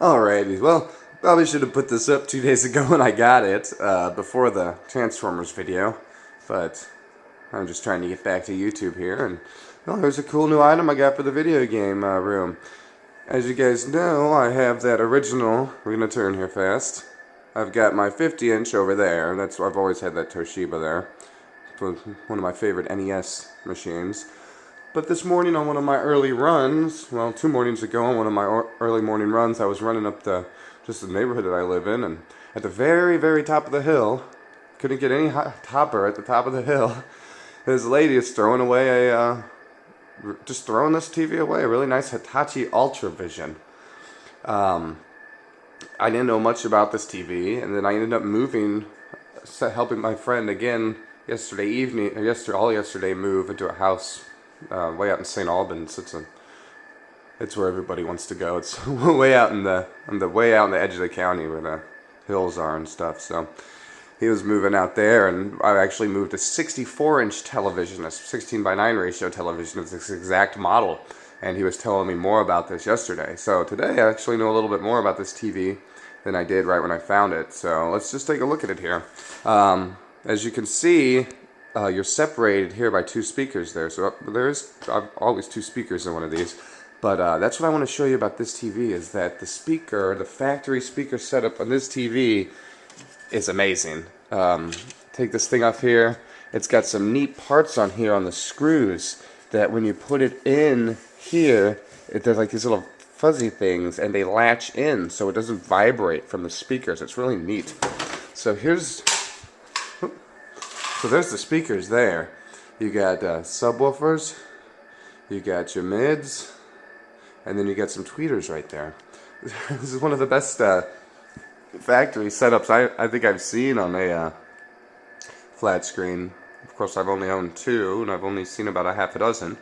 Alrighty, well, probably should have put this up 2 days ago when I got it, before the Transformers video, but I'm just trying to get back to YouTube here, and well, there's a cool new item I got for the video game room. As you guys know, I have that original, we're going to turn here fast, I've got my 50-inch over there, I've always had that Toshiba there. It was one of my favorite NES machines. But this morning on one of my early runs, well, 2 mornings ago on one of my early morning runs, I was running up just the neighborhood that I live in, and at the very, very top of the hill, couldn't get any topper at the top of the hill, this lady is throwing away just throwing this TV away, a really nice Hitachi Ultravision. I didn't know much about this TV, and then I ended up helping my friend again yesterday move into a house way out in St. Albans. It's where everybody wants to go. It's way out in the edge of the county where the hills are and stuff. So he was moving out there, and I actually moved a 64-inch television, a 16:9 ratio television of this exact model. And he was telling me more about this yesterday. So today I actually know a little bit more about this TV than I did right when I found it. So let's just take a look at it here. As you can see, you're separated here by 2 speakers there. So there's always 2 speakers in one of these. But that's what I want to show you about this TV, is that the factory speaker setup on this TV is amazing. Take this thing off here. It's got some neat parts on here on the screws that when you put it in here, there's like these little fuzzy things, and they latch in so it doesn't vibrate from the speakers. It's really neat. So there's the speakers there. You got subwoofers, you got your mids, and then you got some tweeters right there. This is one of the best factory setups I think I've seen on a flat screen. Of course, I've only owned 2, and I've only seen about a half a dozen.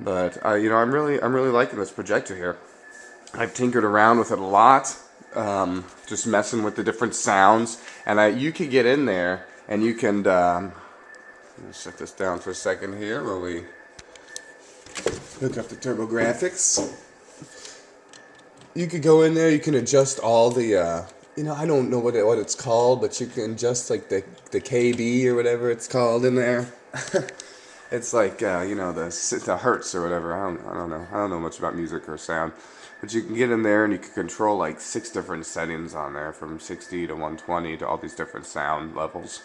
But I'm really liking this projector here. I've tinkered around with it a lot, just messing with the different sounds, and you could get in there and you can. Let me shut this down for a second here while we hook up the TurboGrafx. You could go in there. You can adjust all the. I don't know what it's called, but you can adjust like the KB or whatever it's called in there. It's like the hertz or whatever. I don't know. I don't know much about music or sound, but you can get in there and you can control like 6 different settings on there, from 60 to 120 to all these different sound levels.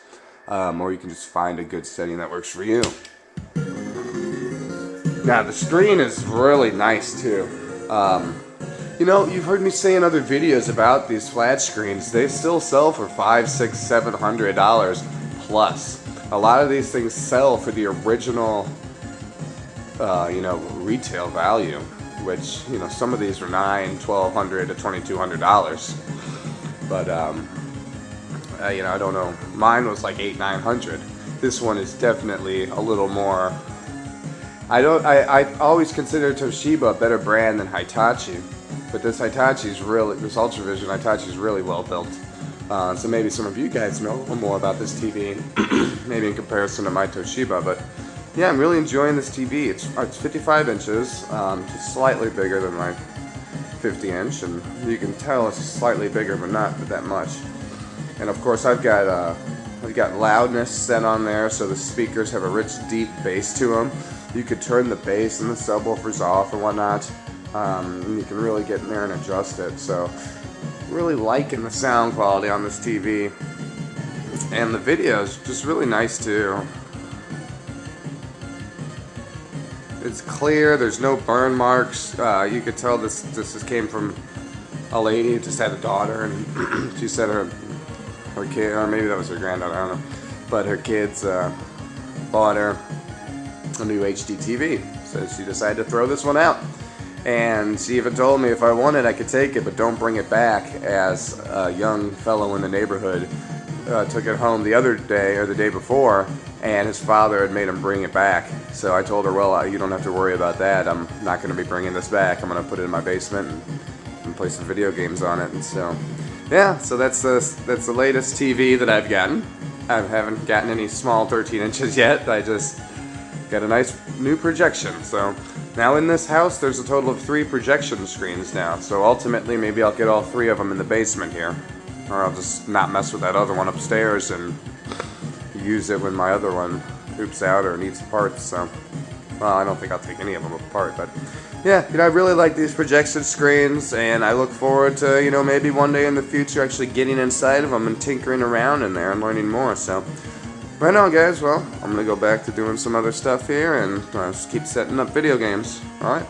Or you can just find a good setting that works for you. Now the screen is really nice too. You've heard me say in other videos about these flat screens. They still sell for $500, $600, $700 plus. A lot of these things sell for the original, retail value, which, some of these are $900, $1,200 to $2,200. But, I don't know. Mine was like $800, $900. This one is definitely a little more. I always consider Toshiba a better brand than Hitachi, but this Ultravision Hitachi is really well built. So maybe some of you guys know more about this TV, maybe in comparison to my Toshiba, but yeah, I'm really enjoying this TV. It's 55 inches, just slightly bigger than my 50-inch, and you can tell it's slightly bigger, but not that much. And of course, I've got loudness set on there, so the speakers have a rich, deep bass to them. You could turn the bass and the subwoofers off and whatnot, and you can really get in there and adjust it. So really liking the sound quality on this TV, and the video is just really nice too. It's clear, there's no burn marks. You could tell this came from a lady who just had a daughter, and she said her kid, or maybe that was her granddaughter, I don't know, but her kids bought her a new HD TV, so she decided to throw this one out. And she even told me if I wanted, I could take it, but don't bring it back, as a young fellow in the neighborhood took it home the other day, or the day before, and his father had made him bring it back. So I told her, well, you don't have to worry about that. I'm not going to be bringing this back. I'm going to put it in my basement and play some video games on it. And so, yeah, so that's the latest TV that I've gotten. I haven't gotten any small 13 inches yet. I just got a nice new projection. So Now in this house, there's a total of 3 projection screens now, so ultimately maybe I'll get all 3 of them in the basement here. Or I'll just not mess with that other one upstairs and use it when my other one poops out or needs parts, so... Well, I don't think I'll take any of them apart, but... Yeah, I really like these projection screens, and I look forward to, maybe one day in the future actually getting inside of them and tinkering around in there and learning more, so... Right now, guys, well, I'm going to go back to doing some other stuff here and just keep setting up video games. Alright?